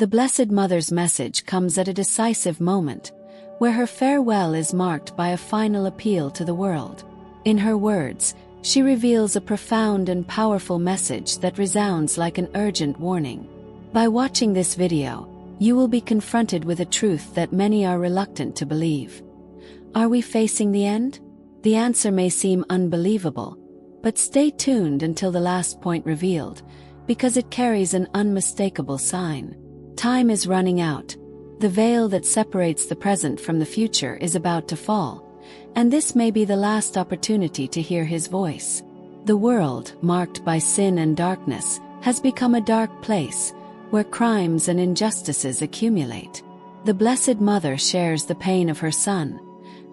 The Blessed Mother's message comes at a decisive moment, where her farewell is marked by a final appeal to the world. In her words, she reveals a profound and powerful message that resounds like an urgent warning. By watching this video, you will be confronted with a truth that many are reluctant to believe. Are we facing the end? The answer may seem unbelievable, but stay tuned until the last point revealed, because it carries an unmistakable sign. Time is running out. The veil that separates the present from the future is about to fall, and this may be the last opportunity to hear His voice. The world, marked by sin and darkness, has become a dark place, where crimes and injustices accumulate. The Blessed Mother shares the pain of her Son,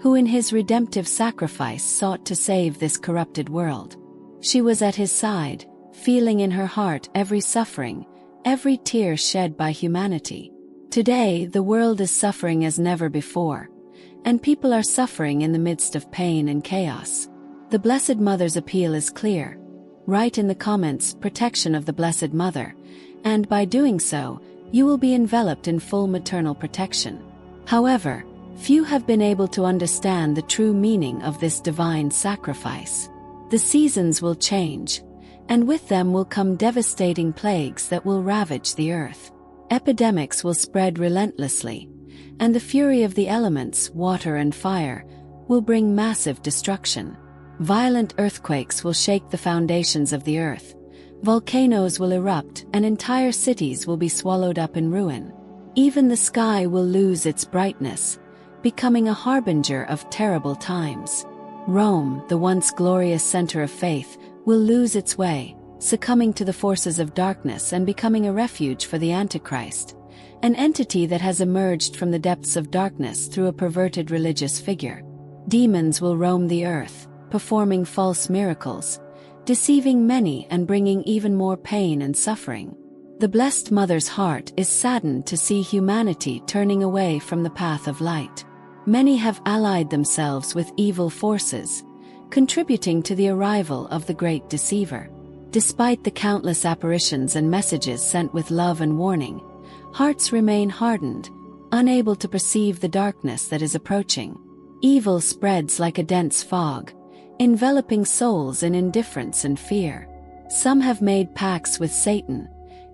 who in His redemptive sacrifice sought to save this corrupted world. She was at His side, feeling in her heart every suffering, every tear shed by humanity. Today, the world is suffering as never before, and people are suffering in the midst of pain and chaos. The Blessed Mother's appeal is clear. Write in the comments "Protection of the Blessed Mother," and by doing so, you will be enveloped in full maternal protection. However, few have been able to understand the true meaning of this divine sacrifice. The seasons will change, and with them will come devastating plagues that will ravage the earth. Epidemics will spread relentlessly, and the fury of the elements, water and fire, will bring massive destruction. Violent earthquakes will shake the foundations of the earth. Volcanoes will erupt, and entire cities will be swallowed up in ruin. Even the sky will lose its brightness, becoming a harbinger of terrible times. Rome, the once glorious center of faith, will lose its way, succumbing to the forces of darkness and becoming a refuge for the Antichrist, an entity that has emerged from the depths of darkness through a perverted religious figure. Demons will roam the earth, performing false miracles, deceiving many and bringing even more pain and suffering. The Blessed Mother's heart is saddened to see humanity turning away from the path of light. Many have allied themselves with evil forces, contributing to the arrival of the great deceiver. Despite the countless apparitions and messages sent with love and warning, hearts remain hardened, unable to perceive the darkness that is approaching. Evil spreads like a dense fog, enveloping souls in indifference and fear. Some have made pacts with Satan,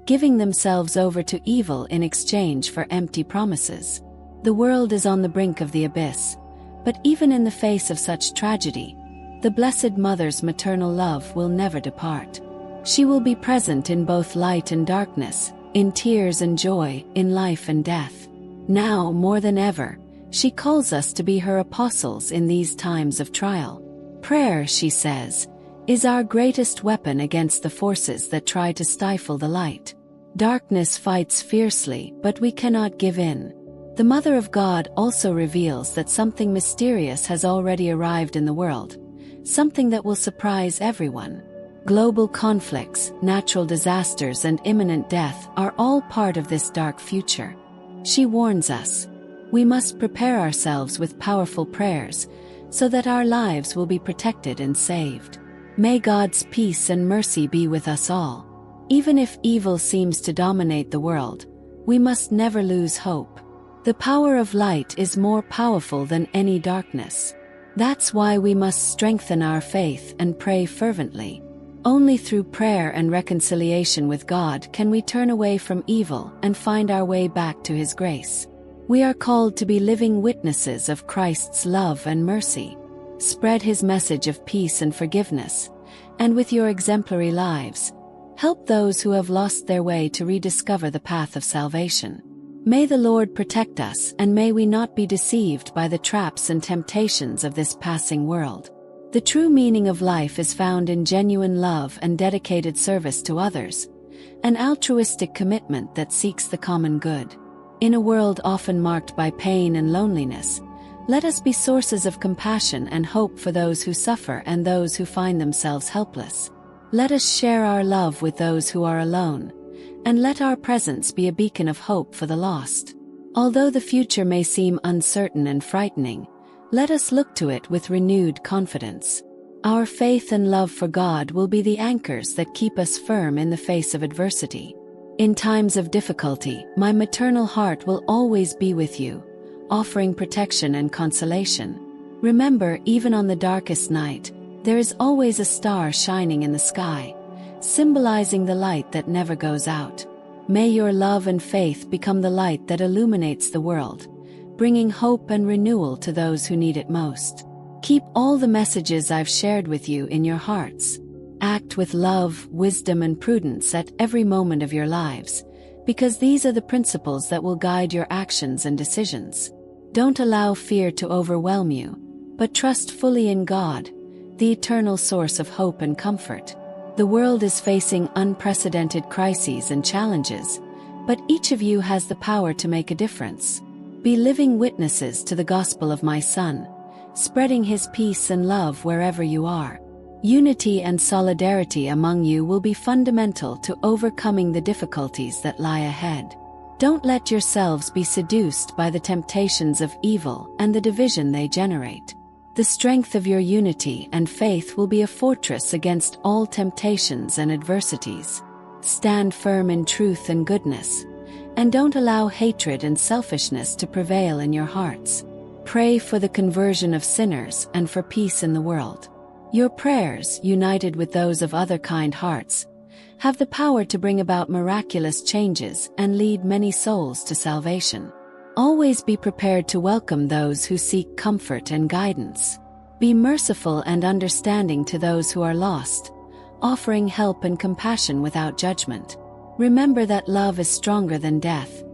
giving themselves over to evil in exchange for empty promises. The world is on the brink of the abyss, but even in the face of such tragedy, the Blessed Mother's maternal love will never depart. She will be present in both light and darkness, in tears and joy, in life and death. Now, more than ever, she calls us to be her apostles in these times of trial. Prayer, she says, is our greatest weapon against the forces that try to stifle the light. Darkness fights fiercely, but we cannot give in. The Mother of God also reveals that something mysterious has already arrived in the world, something that will surprise everyone. Global conflicts, natural disasters, and imminent death are all part of this dark future. She warns us. We must prepare ourselves with powerful prayers, so that our lives will be protected and saved. May God's peace and mercy be with us all. Even if evil seems to dominate the world, we must never lose hope. The power of light is more powerful than any darkness. That's why we must strengthen our faith and pray fervently. Only through prayer and reconciliation with God can we turn away from evil and find our way back to His grace. We are called to be living witnesses of Christ's love and mercy. Spread His message of peace and forgiveness, and with your exemplary lives, help those who have lost their way to rediscover the path of salvation. May the Lord protect us, and may we not be deceived by the traps and temptations of this passing world. The true meaning of life is found in genuine love and dedicated service to others, an altruistic commitment that seeks the common good. In a world often marked by pain and loneliness, let us be sources of compassion and hope for those who suffer and those who find themselves helpless. Let us share our love with those who are alone, and let our presence be a beacon of hope for the lost. Although the future may seem uncertain and frightening, let us look to it with renewed confidence. Our faith and love for God will be the anchors that keep us firm in the face of adversity. In times of difficulty, my maternal heart will always be with you, offering protection and consolation. Remember, even on the darkest night, there is always a star shining in the sky, symbolizing the light that never goes out. May your love and faith become the light that illuminates the world, bringing hope and renewal to those who need it most. Keep all the messages I've shared with you in your hearts. Act with love, wisdom, and prudence at every moment of your lives, because these are the principles that will guide your actions and decisions. Don't allow fear to overwhelm you, but trust fully in God, the eternal source of hope and comfort. The world is facing unprecedented crises and challenges, but each of you has the power to make a difference. Be living witnesses to the gospel of my Son, spreading His peace and love wherever you are. Unity and solidarity among you will be fundamental to overcoming the difficulties that lie ahead. Don't let yourselves be seduced by the temptations of evil and the division they generate. The strength of your unity and faith will be a fortress against all temptations and adversities. Stand firm in truth and goodness, and don't allow hatred and selfishness to prevail in your hearts. Pray for the conversion of sinners and for peace in the world. Your prayers, united with those of other kind hearts, have the power to bring about miraculous changes and lead many souls to salvation. Always be prepared to welcome those who seek comfort and guidance. Be merciful and understanding to those who are lost, offering help and compassion without judgment. Remember that love is stronger than death.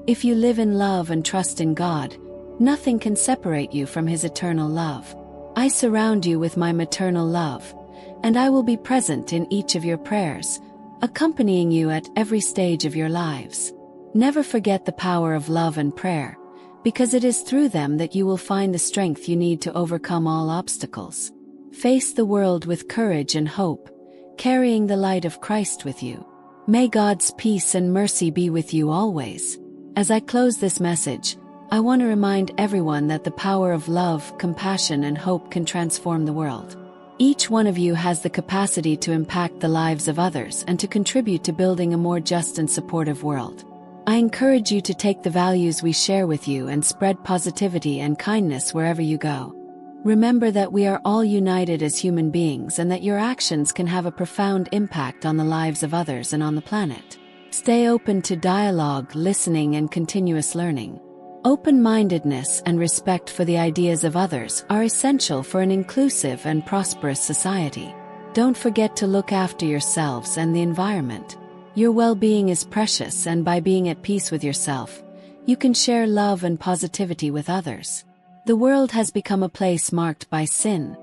If you live in love and trust in God, nothing can separate you from His eternal love. I surround you with my maternal love, and I will be present in each of your prayers, accompanying you at every stage of your lives. Never forget the power of love and prayer, because it is through them that you will find the strength you need to overcome all obstacles. Face the world with courage and hope, carrying the light of Christ with you. May God's peace and mercy be with you always. As I close this message, I want to remind everyone that the power of love, compassion, and hope can transform the world. Each one of you has the capacity to impact the lives of others and to contribute to building a more just and supportive world. I encourage you to take the values we share with you and spread positivity and kindness wherever you go. Remember that we are all united as human beings and that your actions can have a profound impact on the lives of others and on the planet. Stay open to dialogue, listening, and continuous learning. Open-mindedness and respect for the ideas of others are essential for an inclusive and prosperous society. Don't forget to look after yourselves and the environment. Your well-being is precious, and by being at peace with yourself, you can share love and positivity with others. The world has become a place marked by sin,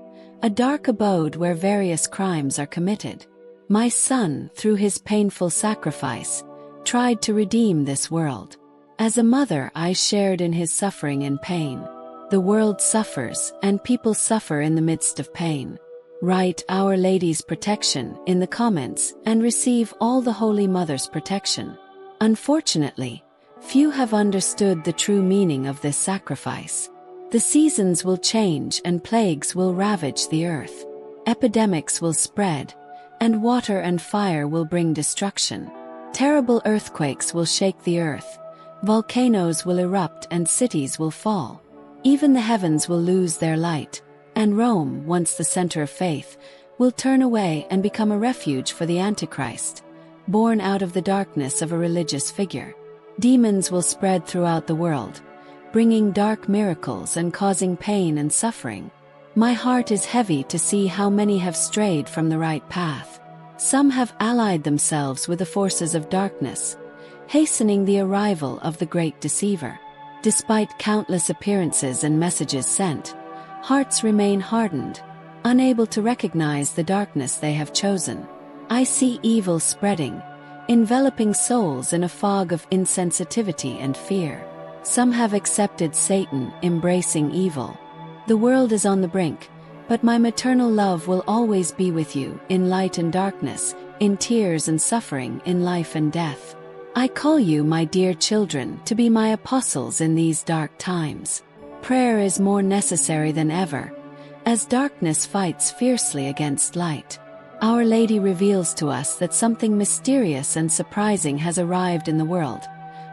a dark abode where various crimes are committed. My Son, through His painful sacrifice, tried to redeem this world. As a mother, I shared in His suffering and pain. The world suffers, and people suffer in the midst of pain. Write Our Lady's protection in the comments and receive all the Holy Mother's protection. Unfortunately, few have understood the true meaning of this sacrifice. The seasons will change and plagues will ravage the earth. Epidemics will spread, and water and fire will bring destruction. Terrible earthquakes will shake the earth. Volcanoes will erupt and cities will fall. Even the heavens will lose their light, and Rome, once the center of faith, will turn away and become a refuge for the Antichrist, born out of the darkness of a religious figure. Demons will spread throughout the world, bringing dark miracles and causing pain and suffering. My heart is heavy to see how many have strayed from the right path. Some have allied themselves with the forces of darkness, hastening the arrival of the great deceiver. Despite countless appearances and messages sent, hearts remain hardened, unable to recognize the darkness they have chosen. I see evil spreading, enveloping souls in a fog of insensitivity and fear. Some have accepted Satan, embracing evil. The world is on the brink, but my maternal love will always be with you, in light and darkness, in tears and suffering, in life and death. I call you, my dear children, to be my apostles in these dark times. Prayer is more necessary than ever, as darkness fights fiercely against light. Our Lady reveals to us that something mysterious and surprising has arrived in the world,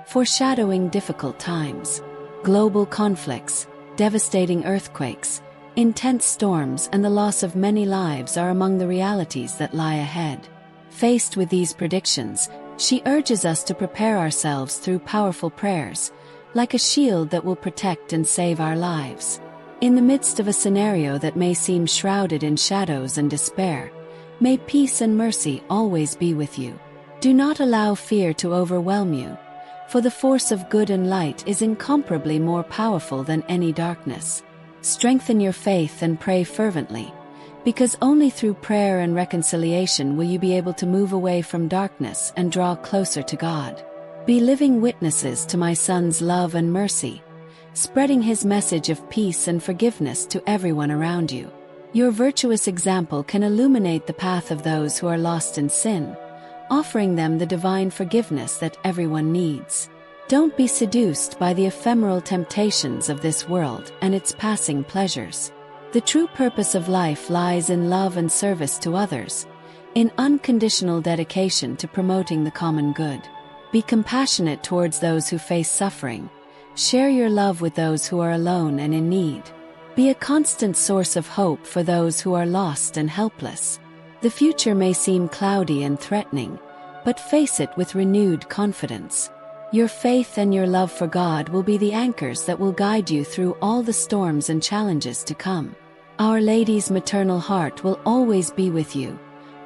foreshadowing difficult times. Global conflicts, devastating earthquakes, intense storms, and the loss of many lives are among the realities that lie ahead. Faced with these predictions, she urges us to prepare ourselves through powerful prayers, like a shield that will protect and save our lives. In the midst of a scenario that may seem shrouded in shadows and despair, may peace and mercy always be with you. Do not allow fear to overwhelm you, for the force of good and light is incomparably more powerful than any darkness. Strengthen your faith and pray fervently, because only through prayer and reconciliation will you be able to move away from darkness and draw closer to God. Be living witnesses to my Son's love and mercy, spreading his message of peace and forgiveness to everyone around you. Your virtuous example can illuminate the path of those who are lost in sin, offering them the divine forgiveness that everyone needs. Don't be seduced by the ephemeral temptations of this world and its passing pleasures. The true purpose of life lies in love and service to others, in unconditional dedication to promoting the common good. Be compassionate towards those who face suffering. Share your love with those who are alone and in need. Be a constant source of hope for those who are lost and helpless. The future may seem cloudy and threatening, but face it with renewed confidence. Your faith and your love for God will be the anchors that will guide you through all the storms and challenges to come. Our Lady's maternal heart will always be with you,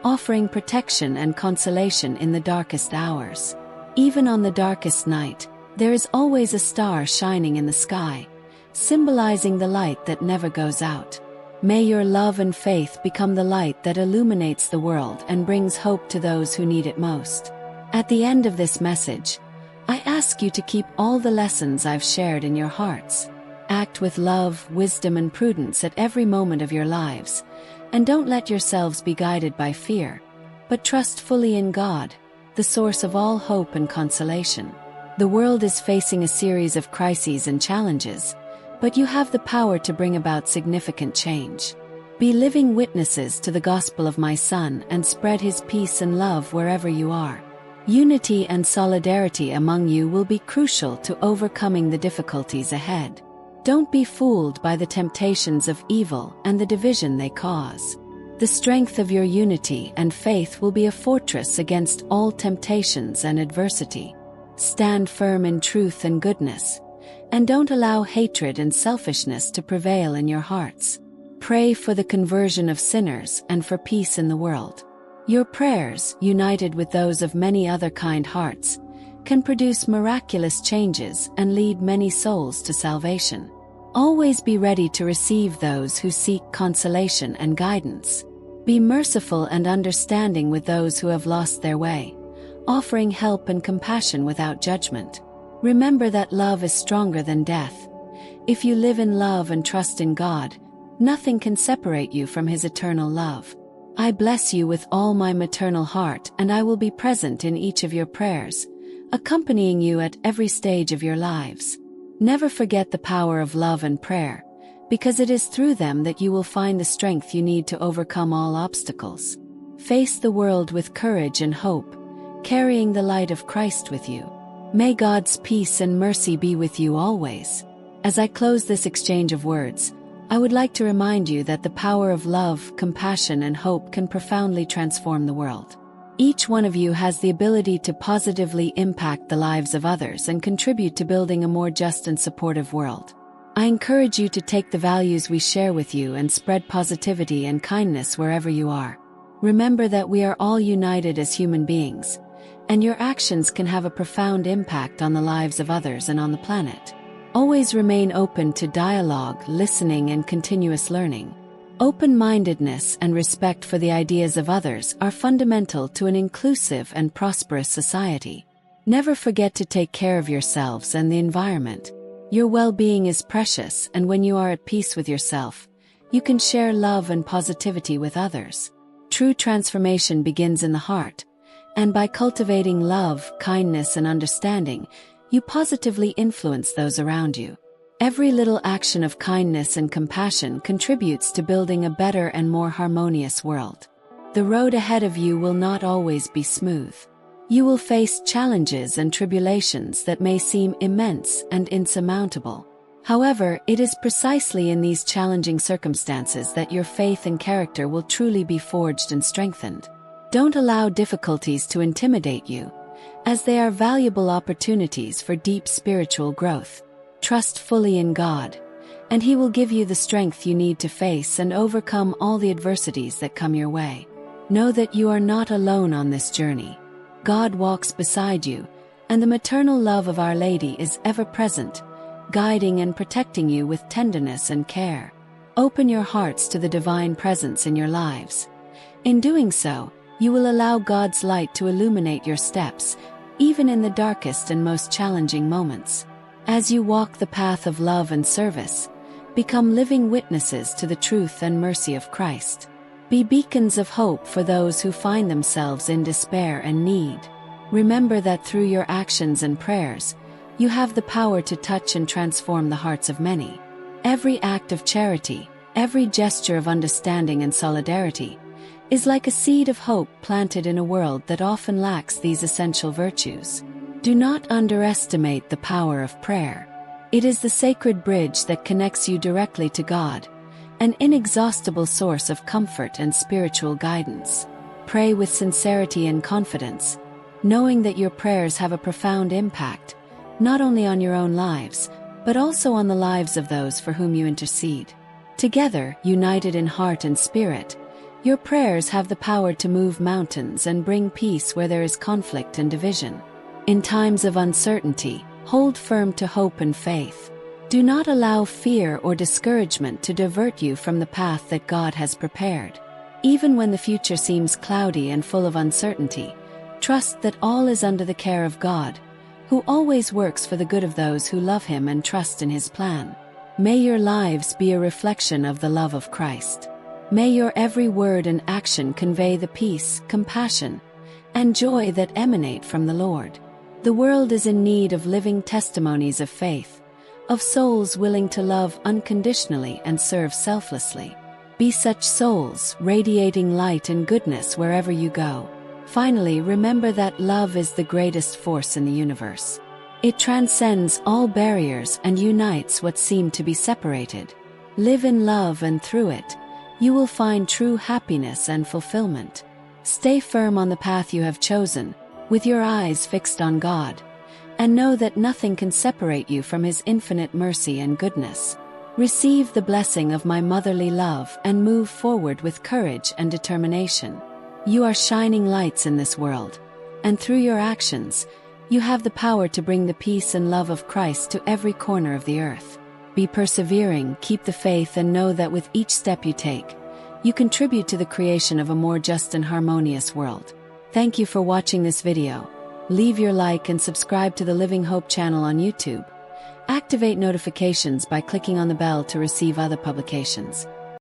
offering protection and consolation in the darkest hours. Even on the darkest night, there is always a star shining in the sky, symbolizing the light that never goes out. May your love and faith become the light that illuminates the world and brings hope to those who need it most. At the end of this message, I ask you to keep all the lessons I've shared in your hearts. Act with love, wisdom, and prudence at every moment of your lives, and don't let yourselves be guided by fear, but trust fully in God, the source of all hope and consolation. The world is facing a series of crises and challenges, but you have the power to bring about significant change. Be living witnesses to the gospel of my Son and spread his peace and love wherever you are. Unity and solidarity among you will be crucial to overcoming the difficulties ahead. Don't be fooled by the temptations of evil and the division they cause. The strength of your unity and faith will be a fortress against all temptations and adversity. Stand firm in truth and goodness, and don't allow hatred and selfishness to prevail in your hearts. Pray for the conversion of sinners and for peace in the world. Your prayers, united with those of many other kind hearts, can produce miraculous changes and lead many souls to salvation. Always be ready to receive those who seek consolation and guidance. Be merciful and understanding with those who have lost their way, offering help and compassion without judgment. Remember that love is stronger than death. If you live in love and trust in God, nothing can separate you from his eternal love. I bless you with all my maternal heart, and I will be present in each of your prayers, accompanying you at every stage of your lives. Never forget the power of love and prayer, because it is through them that you will find the strength you need to overcome all obstacles. Face the world with courage and hope, carrying the light of Christ with you. May God's peace and mercy be with you always. As I close this exchange of words, I would like to remind you that the power of love, compassion, and hope can profoundly transform the world. Each one of you has the ability to positively impact the lives of others and contribute to building a more just and supportive world. I encourage you to take the values we share with you and spread positivity and kindness wherever you are. Remember that we are all united as human beings, and your actions can have a profound impact on the lives of others and on the planet. Always remain open to dialogue, listening, and continuous learning. Open-mindedness and respect for the ideas of others are fundamental to an inclusive and prosperous society. Never forget to take care of yourselves and the environment. Your well-being is precious, and when you are at peace with yourself, you can share love and positivity with others. True transformation begins in the heart, and by cultivating love, kindness, and understanding, you positively influence those around you. Every little action of kindness and compassion contributes to building a better and more harmonious world. The road ahead of you will not always be smooth. You will face challenges and tribulations that may seem immense and insurmountable. However, it is precisely in these challenging circumstances that your faith and character will truly be forged and strengthened. Don't allow difficulties to intimidate you, as they are valuable opportunities for deep spiritual growth. Trust fully in God, and He will give you the strength you need to face and overcome all the adversities that come your way. Know that you are not alone on this journey. God walks beside you, and the maternal love of Our Lady is ever present, guiding and protecting you with tenderness and care. Open your hearts to the divine presence in your lives. In doing so, you will allow God's light to illuminate your steps, even in the darkest and most challenging moments. As you walk the path of love and service, become living witnesses to the truth and mercy of Christ. Be beacons of hope for those who find themselves in despair and need. Remember that through your actions and prayers, you have the power to touch and transform the hearts of many. Every act of charity, every gesture of understanding and solidarity, is like a seed of hope planted in a world that often lacks these essential virtues. Do not underestimate the power of prayer. It is the sacred bridge that connects you directly to God, an inexhaustible source of comfort and spiritual guidance. Pray with sincerity and confidence, knowing that your prayers have a profound impact, not only on your own lives, but also on the lives of those for whom you intercede. Together, united in heart and spirit, your prayers have the power to move mountains and bring peace where there is conflict and division. In times of uncertainty, hold firm to hope and faith. Do not allow fear or discouragement to divert you from the path that God has prepared. Even when the future seems cloudy and full of uncertainty, trust that all is under the care of God, who always works for the good of those who love Him and trust in His plan. May your lives be a reflection of the love of Christ. May your every word and action convey the peace, compassion, and joy that emanate from the Lord. The world is in need of living testimonies of faith, of souls willing to love unconditionally and serve selflessly. Be such souls, radiating light and goodness wherever you go. Finally, remember that love is the greatest force in the universe. It transcends all barriers and unites what seem to be separated. Live in love, and through it, you will find true happiness and fulfillment. Stay firm on the path you have chosen, with your eyes fixed on God, and know that nothing can separate you from His infinite mercy and goodness. Receive the blessing of my motherly love and move forward with courage and determination. You are shining lights in this world, and through your actions, you have the power to bring the peace and love of Christ to every corner of the earth. Be persevering, keep the faith, and know that with each step you take, you contribute to the creation of a more just and harmonious world. Thank you for watching this video. Leave your like and subscribe to the Living Hope channel on YouTube. Activate notifications by clicking on the bell to receive other publications.